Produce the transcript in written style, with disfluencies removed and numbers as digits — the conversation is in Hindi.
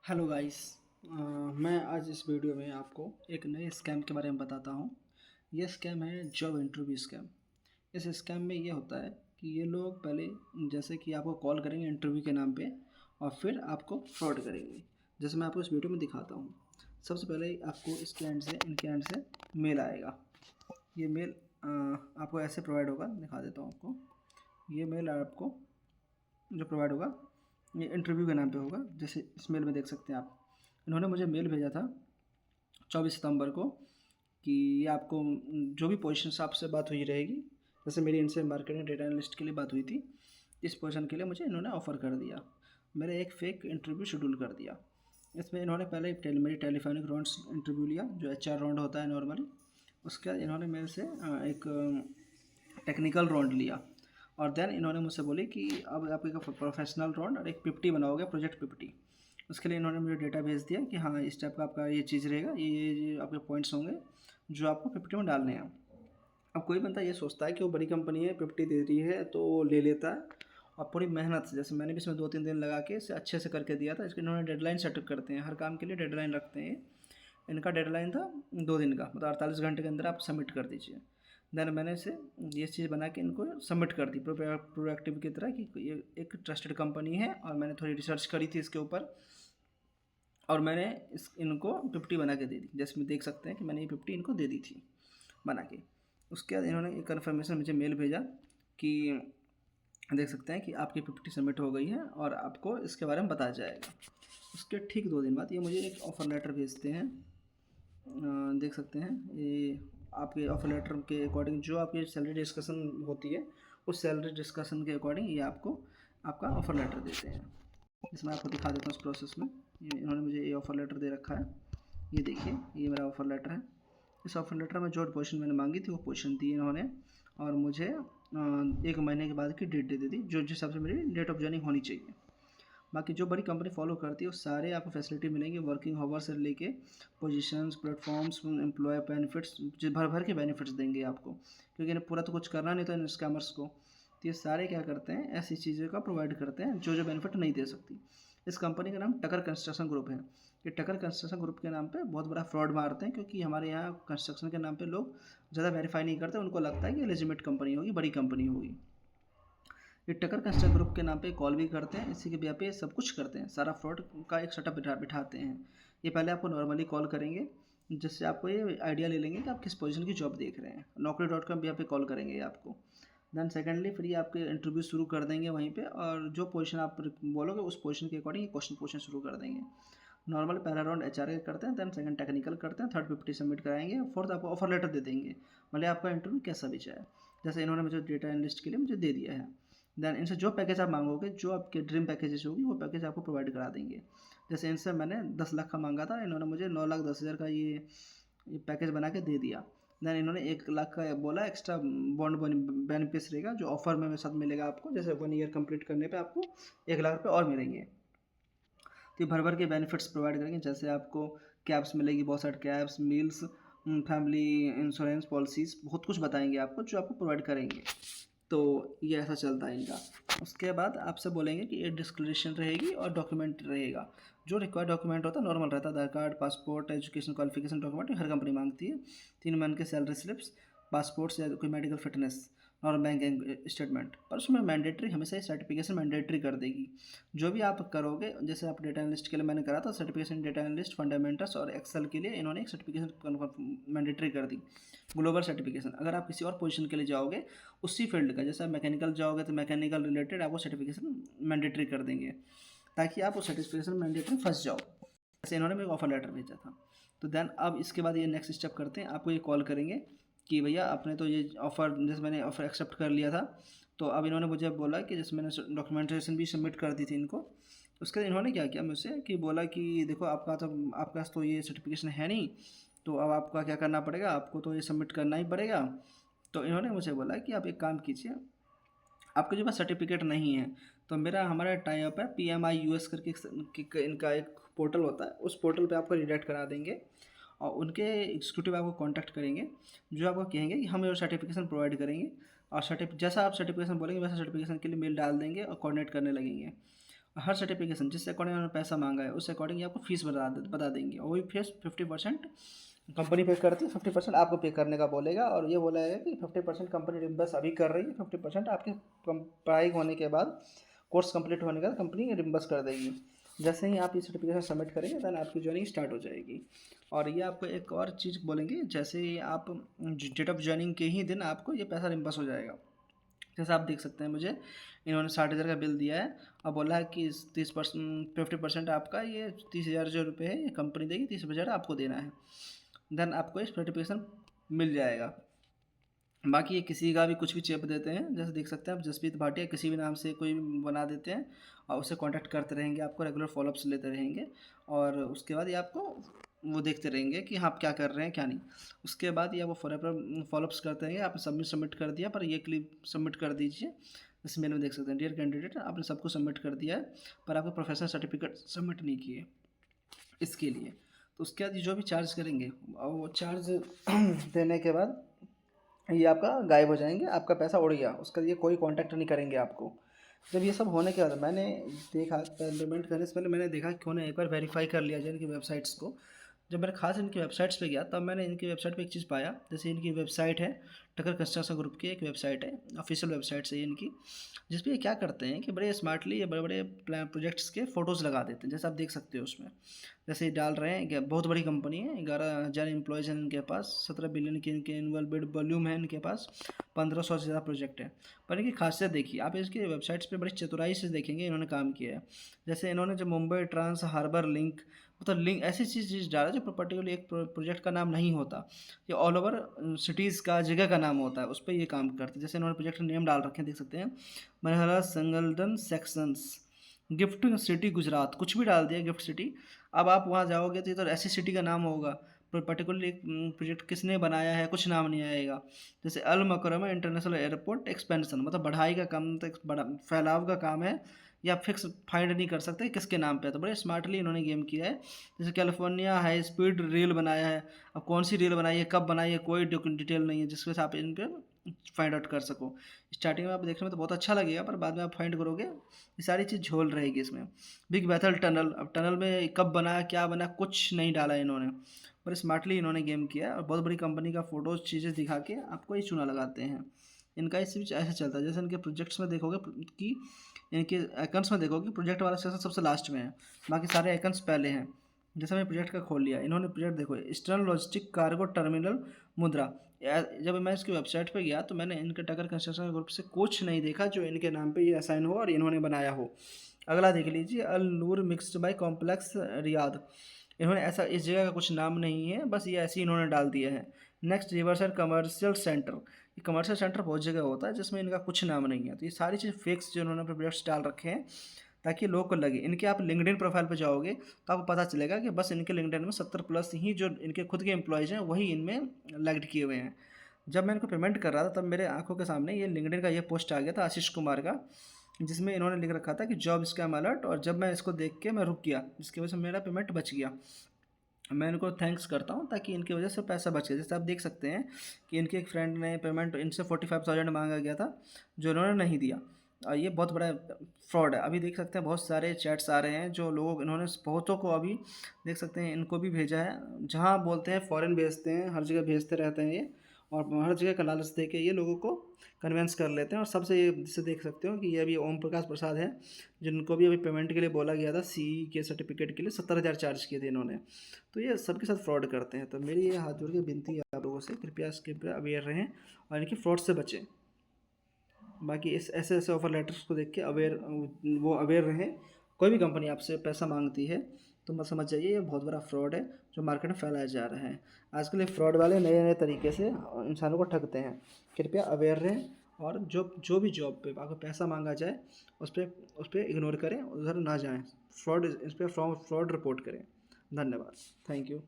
Hello guys. मैं आज इस वीडियो में आपको एक नए स्कैम के बारे में बताता हूँ। ये स्कैम है जॉब इंटरव्यू स्कैम। इस स्कैम में ये होता है कि ये लोग पहले जैसे कि आपको कॉल करेंगे इंटरव्यू के नाम पे और फिर आपको फ्रॉड करेंगे। जैसे मैं आपको इस वीडियो में दिखाता हूँ। सबसे पहले आपको इनके एंड से मेल आएगा। ये मेल आपको ऐसे प्रोवाइड होगा, दिखा देता हूँ आपको। ये मेल आपको जो प्रोवाइड होगा ये इंटरव्यू के नाम पे होगा। जैसे इस मेल में देख सकते हैं आप, इन्होंने मुझे मेल भेजा था 24 सितंबर को कि ये आपको जो भी पोजीशन से आपसे बात हुई रहेगी, जैसे मेरी इनसे मार्केटिंग डेटा एनालिस्ट के लिए बात हुई थी, इस पोजीशन के लिए मुझे इन्होंने ऑफ़र कर दिया। मेरा एक फ़ेक इंटरव्यू शेड्यूल कर दिया। इसमें इन्होंने पहले मेरी टेलीफोनिक राउंड्स इंटरव्यू लिया, जो HR राउंड होता है नॉर्मली। उसके बाद इन्होंने मेरे से एक टेक्निकल राउंड लिया और देन इन्होंने मुझसे बोली कि अब आप एक प्रोफेशनल राउंड और एक PPT बनाओगे, प्रोजेक्ट PPT। उसके लिए इन्होंने मुझे डेटा भेज दिया कि हाँ इस टाइप का आपका ये चीज़ रहेगा, ये आपके पॉइंट्स होंगे जो आपको PPT में डालने हैं। अब कोई बंदा ये सोचता है कि वो बड़ी कंपनी है, PPT दे रही है तो वो ले लेता है और पूरी मेहनत से, जैसे मैंने भी इसमें 2-3 दिन लगा के इसे अच्छे से करके दिया था। इसके इन्होंने डेडलाइन सेट करते हैं, हर काम के लिए डेडलाइन रखते हैं। इनका डेडलाइन था 2 दिन का, मतलब 48 घंटे के अंदर आप सबमिट कर दीजिए। देन मैंने इसे ये चीज़ बना के इनको सबमिट कर दी प्रोएक्टिव की तरह कि ये एक ट्रस्टेड कंपनी है, और मैंने थोड़ी रिसर्च करी थी इसके ऊपर और मैंने इनको 50 बना के दे दी। जैसे में देख सकते हैं कि मैंने ये 50 इनको दे दी थी बना के। उसके बाद इन्होंने एक कन्फर्मेशन मुझे मेल भेजा कि देख सकते हैं कि आपकी 50 सबमिट हो गई है और आपको इसके बारे में बताया जाएगा। उसके ठीक 2 दिन बाद ये मुझे एक ऑफ़र लेटर भेजते हैं। देख सकते हैं ये आपके ऑफर लेटर के अकॉर्डिंग जो आपकी सैलरी डिस्कशन होती है, उस सैलरी डिस्कशन के अकॉर्डिंग ये आपको आपका ऑफ़र लेटर देते हैं। इसमें आपको दिखा देता हूँ उस प्रोसेस में। ये इन्होंने मुझे ये ऑफ़र लेटर दे रखा है, ये देखिए ये मेरा ऑफ़र लेटर है। इस ऑफ़र लेटर में जो पोजीशन मैंने मांगी थी वो पोजीशन दी इन्होंने और मुझे 1 महीने के बाद की डेट दे दी, जो जिस हिसाब से मेरी डेट ऑफ जॉइनिंग होनी चाहिए। बाकी जो बड़ी कंपनी फॉलो करती है वो सारे आपको फैसिलिटी मिलेंगे, वर्किंग आवर्स से लेके पोजीशंस, प्लेटफॉर्म्स, एम्प्लॉय बेनिफिट्स, जो भर भर के बेनिफिट्स देंगे आपको, क्योंकि इन्हें पूरा तो कुछ करना नहीं था इन स्कैमर्स को। तो ये सारे क्या करते हैं, ऐसी चीज़ों का प्रोवाइड करते हैं जो जो बेनिफिट नहीं दे सकती। इस कंपनी का नाम टकर कंस्ट्रक्शन ग्रुप है। ये टकर कंस्ट्रक्शन ग्रुप के नाम पे बहुत बड़ा फ्रॉड मारते हैं, क्योंकि हमारे यहाँ कंस्ट्रक्शन के नाम पे लोग ज़्यादा वेरीफाई नहीं करते, उनको लगता है कि लेजिटिमेट कंपनी होगी, बड़ी कंपनी होगी। ये टकर कंस्ट्रक्ट ग्रुप के नाम पे कॉल भी करते हैं, इसी के बिहा पे सब कुछ करते हैं, सारा फ्रॉड का एक सेटअप बिठाते हैं। ये पहले आपको नॉर्मली कॉल करेंगे, जिससे आपको ये आइडिया ले लेंगे कि आप किस पोजीशन की जॉब देख रहे हैं। Naukri.com बिहा पे कॉल करेंगे ये आपको। देन सेकेंडली फिर ये आपके इंटरव्यू शुरू कर देंगे वहीं पे, और जो पोजीशन आप बोलोगे उस पोजीशन के अकॉर्डिंग ये क्वेश्चन पूछना शुरू कर देंगे। नॉर्मल पहला राउंड HR के करते हैं, देन सेकंड टेक्निकल करते हैं, थर्ड 50 सबमिट कराएंगे, फोर्थ आपको ऑफर लेटर दे देंगे, भले आपका इंटरव्यू कैसा भी जाए। जैसे इन्होंने मुझे डेटा एनालिस्ट के लिए मुझे दे दिया है। देन इनसे जो पैकेज आप मांगोगे, जो आपके ड्रीम पैकेजेस होगी, वो पैकेज आपको प्रोवाइड करा देंगे। जैसे इनसे मैंने 10 लाख का मांगा था, इन्होंने मुझे 9,10,000 का ये पैकेज बना के दे दिया। देन इन्होंने 1 लाख का बोला एक्स्ट्रा बॉन्ड बेनिफिट्स रहेगा, जो ऑफर में साथ मिलेगा आपको। जैसे 1 ईयर कंप्लीट करने पे आपको 1 लाख रुपये और मिलेंगे। तो ये भर भर के बेनिफिट्स प्रोवाइड करेंगे। जैसे आपको कैब्स मिलेगी, बहुत सारे cabs, meals, family insurance policies, बहुत कुछ बताएंगे आपको, जो आपको प्रोवाइड करेंगे। तो ये ऐसा चलता है इनका। उसके बाद आपसे बोलेंगे कि ये डिस्क्लेरेशन रहेगी और डॉक्यूमेंट रहेगा। जो रिक्वायर्ड डॉक्यूमेंट होता है नॉर्मल रहता है, Aadhaar card, passport, education qualification document हर कंपनी मांगती है। 3 मंथ के सैलरी स्लिप्स, पासपोर्ट्स या कोई मेडिकल फिटनेस और बैंक स्टेटमेंट। पर उसमें मैंडेटरी हमेशा ही सर्टिफिकेशन मैंडेटरी कर देगी। जो भी आप करोगे, जैसे आप डेटा एनालिस्ट के लिए मैंने करा था सर्टिफिकेशन, डेटा एनालिस्ट फंडामेंटल्स और एक्सेल के लिए इन्होंने एक सर्टिफिकेशन मैंडेटरी कर दी, ग्लोबल सर्टिफिकेशन। अगर आप किसी और पोजीशन के लिए जाओगे उसी फील्ड का, जैसे आप मैकेनिकल जाओगे तो मैकेनिकल रिलेटेड आपको सर्टिफिकेशन मैंडेटरी कर देंगे, ताकि आप उस सर्टिफिकेशन मैंडेटरी फंस जाओ। जैसे इन्होंने मेरे को ऑफर लेटर भेजा था। तो देन अब इसके बाद ये नेक्स्ट स्टेप करते हैं, आपको ये कॉल करेंगे कि भैया आपने तो ये ऑफ़र, जैसे मैंने ऑफ़र एक्सेप्ट कर लिया था, तो अब इन्होंने मुझे बोला कि जैसे मैंने डॉक्यूमेंटेशन भी सबमिट कर दी थी इनको। उसके बाद इन्होंने क्या किया मुझसे कि बोला कि देखो आपके पास तो ये सर्टिफिकेशन है नहीं, तो अब आपका क्या करना पड़ेगा, आपको तो ये सबमिट करना ही पड़ेगा। तो इन्होंने मुझे बोला कि आप एक काम कीजिए, आपके जो पास सर्टिफिकेट नहीं है, तो हमारा टाई अप है PMI US करके इनका एक पोर्टल होता है, उस पोर्टल पे आपको रिडायरेक्ट करा देंगे और उनके एग्जीक्यूटिव आपको कांटेक्ट करेंगे, जो आपको कहेंगे कि हम ये सर्टिफिकेशन प्रोवाइड करेंगे। और जैसा आप सर्टिफिकेशन बोलेंगे वैसा सर्टिफिकेशन के लिए मेल डाल देंगे और कोऑर्डिनेट करने लगेंगे। हर सर्टिफिकेशन जिससे अकॉर्डिंग उन्होंने पैसा मांगा है उस अकॉर्डिंग आपको फीस बता देंगे, और वही फीस 50% कंपनी पे करती है, 50% आपको पे करने का बोलेगा। और ये बोला है कि 50% कंपनी रिम्बर्स अभी कर रही है, 50% आपके पढ़ाई होने के बाद, कोर्स कंप्लीट होने के बाद कंपनी रिम्बर्स कर देगी। जैसे ही आप ये सर्टिफिकेशन सबमिट करेंगे देन आपकी जॉइनिंग स्टार्ट हो जाएगी। और ये आपको एक और चीज़ बोलेंगे, जैसे ही आप डेट ऑफ जॉइनिंग के ही दिन आपको ये पैसा रिम्बर्स हो जाएगा। जैसे आप देख सकते हैं, मुझे इन्होंने 60,000 का बिल दिया है और बोला है कि 50% आपका ये 30,000 जो रुपये है ये कंपनी देगी, 30,000 आपको देना है। देन आपको इस सर्टिफिकेशन मिल जाएगा। बाकी ये किसी का भी कुछ भी चेप देते हैं, जैसे देख सकते हैं आप, जसप्रीत भाटिया किसी भी नाम से कोई बना देते हैं और उससे कांटेक्ट करते रहेंगे, आपको रेगुलर फॉलोअप्स लेते रहेंगे और उसके बाद ये आपको वो देखते रहेंगे कि आप क्या कर रहे हैं क्या नहीं। उसके बाद ये वो फॉलोअप्स करते रहेंगे। आपने सबमिट कर दिया, पर ये क्लिप सबमिट कर दीजिए। इस मेल में देख सकते हैं, डियर कैंडिडेट आपने सबको सबमिट कर दिया है पर आपको प्रोफेशनल सर्टिफिकेट सबमिट नहीं किए इसके लिए। तो उसके बाद ये जो भी चार्ज करेंगे और वो चार्ज देने के बाद ये आपका गायब हो जाएंगे, आपका पैसा उड़ गया, उसका ये कोई कांटेक्ट नहीं करेंगे आपको। जब ये सब होने के बाद मैंने देखा, पेमेंट करने से पहले मैंने देखा क्यों ना एक बार वेरीफाई कर लिया जाए इनकी वेबसाइट्स को। जब मैंने खास इनकी वेबसाइट्स पे गया तब मैंने इनकी वेबसाइट पे एक चीज़ पाया। जैसे इनकी वेबसाइट है, टकर कंस्ट्रक्शन ग्रुप की एक वेबसाइट है, ऑफिशियल वेबसाइट है इनकी, जिस पे ये क्या करते हैं कि बड़े स्मार्टली ये बड़े बड़े प्रोजेक्ट्स के फ़ोटोज़ लगा देते हैं, जैसे आप देख सकते हो उसमें। जैसे ये डाल रहे हैं, बहुत बड़ी कंपनी है, 11,000 एम्प्लॉयज़ हैं इनके पास, 17 बिलियन की इनके एनुअल बिड वॉल्यूम है इनके पास, 1,500 से ज़्यादा प्रोजेक्ट है। पर इनकी खासियत देखिए आप, इसकी वेबसाइट्स पे बड़ी चतुराई से देखेंगे इन्होंने काम किया है। जैसे इन्होंने जो मुंबई ट्रांस हार्बर लिंक, मतलब लिंक ऐसी चीज़ डाला जो पर्टिकुलर एक प्रोजेक्ट का नाम नहीं होता, ये ऑल ओवर सिटीज़ का, जगह का नाम होता है, उस पर ये काम करते हैं। जैसे इन्होंने प्रोजेक्ट नेम डाल रखे हैं, देख सकते हैं, मरहला संगलडन सेक्शंस गिफ्ट सिटी गुजरात, कुछ भी डाल दिया गिफ्ट सिटी। अब आप वहाँ जाओगे तो ये तो ऐसी सिटी का नाम होगा, पर पर्टिकुलर एक प्रोजेक्ट किसने बनाया है कुछ नाम नहीं आएगा। जैसे अल मकरमा इंटरनेशनल एयरपोर्ट एक्सपेंशन, मतलब बढ़ाई का काम, तो बड़ा फैलाव का काम है, या फिक्स फाइंड नहीं कर सकते किसके नाम पे है। तो बड़े स्मार्टली इन्होंने गेम किया है। जैसे कैलिफोर्निया हाई स्पीड रेल बनाया है, अब कौन सी रेल बनाई है, कब बनाई है, कोई डिटेल नहीं है जिसकी वजह से आप इन पर फाइंड आउट कर सको। स्टार्टिंग में आप देखने में तो बहुत अच्छा लगेगा, पर बाद में आप फाइंड करोगे ये सारी चीज़ झोल रहेगी इसमें। बिग बैथल टनल, अब टनल में कब बना क्या बना कुछ नहीं डाला इन्होंने, पर स्मार्टली इन्होंने गेम किया और बहुत बड़ी कंपनी का फ़ोटोज़ चीज़ें दिखा के आपको ये चुना लगाते हैं। इनका इस बीच ऐसा चलता है। जैसे इनके प्रोजेक्ट्स में देखोगे कि इनके आइकन्स में देखोगे प्रोजेक्ट वाला सेक्शन सबसे लास्ट में है, बाकी सारे आइकन्स पहले हैं। जैसे मैंने प्रोजेक्ट का खोल लिया, इन्होंने प्रोजेक्ट देखो, ईस्टर्न लॉजिस्टिक कार्गो टर्मिनल मुद्रा। जब मैं इसकी वेबसाइट पे गया तो मैंने इनके टकर कंस्ट्रक्शन ग्रुप से कुछ नहीं देखा जो इनके नाम पे ये असाइन हो और इन्होंने बनाया हो। अगला देख लीजिए, अल नूर मिक्स्ड बाय कॉम्प्लेक्स रियाद, इन्होंने ऐसा इस जगह का कुछ नाम नहीं है, बस ये ऐसे ही इन्होंने डाल दिया है। नेक्स्ट रिवर्सल कमर्शियल सेंटर, ये कमर्शियल सेंटर बहुत जगह होता है जिसमें इनका कुछ नाम नहीं है। तो ये सारी चीज़ फेक्स जो इन्होंने अपने प्रोजेक्ट्स डाल रखे हैं ताकि लोग को लगे। इनके आप लिंक्डइन प्रोफाइल पे जाओगे तो आपको पता चलेगा कि बस इनके लिंक्डइन में 70+ ही जो इनके खुद के एम्प्लॉयज़ हैं वही इनमें लैग्ड किए हुए हैं। जब मैं इनको पेमेंट कर रहा था तब मेरे आंखों के सामने ये लिंक्डइन का ये पोस्ट आ गया था आशीष कुमार का, जिसमें इन्होंने लिख रखा था कि जॉब स्कैम अलर्ट, और जब मैं इसको देख के मैं रुक गया, जिसकी वजह से मेरा पेमेंट बच गया। मैं इनको थैंक्स करता हूँ ताकि इनकी वजह से पैसा बच गया। जैसे आप देख सकते हैं कि इनके एक फ्रेंड ने पेमेंट इनसे 45,000 मांगा गया था जो इन्होंने नहीं दिया, और ये बहुत बड़ा फ्रॉड है। अभी देख सकते हैं बहुत सारे चैट्स आ रहे हैं जो लोग इन्होंने बहुतों को अभी देख सकते हैं इनको भी भेजा है, जहाँ बोलते हैं फ़ॉरेन भेजते हैं, हर जगह भेजते रहते हैं ये, और हर जगह का लालच दे के ये लोगों को कन्वेंस कर लेते हैं। और सबसे ये जिससे देख सकते हो कि ये अभी ओम प्रकाश प्रसाद है, जिनको भी अभी पेमेंट के लिए बोला गया था, सीई के सर्टिफिकेट के लिए 70,000 चार्ज किए थे इन्होंने। तो ये सबके साथ फ्रॉड करते हैं। तो मेरी ये हाथ जोड़ के विनती है आप लोगों से, कृपया इसके पर अवेयर रहें और इनकी फ्रॉड से बचें। बाकी इस ऐसे ऐसे ऑफर लेटर्स को देख के अवेयर रहें। कोई भी कंपनी आपसे पैसा मांगती है तो मत समझ जाइए ये बहुत बड़ा फ्रॉड है जो मार्केट में फैलाया जा रहा है। आजकल ये फ्रॉड वाले नए नए तरीके से इंसानों को ठगते हैं। कृपया अवेयर रहें, और जो भी जॉब पे आपको पैसा मांगा जाए उस पर इग्नोर करें, उधर ना जाएं। इस पर फ्रॉड रिपोर्ट करें। धन्यवाद, थैंक यू।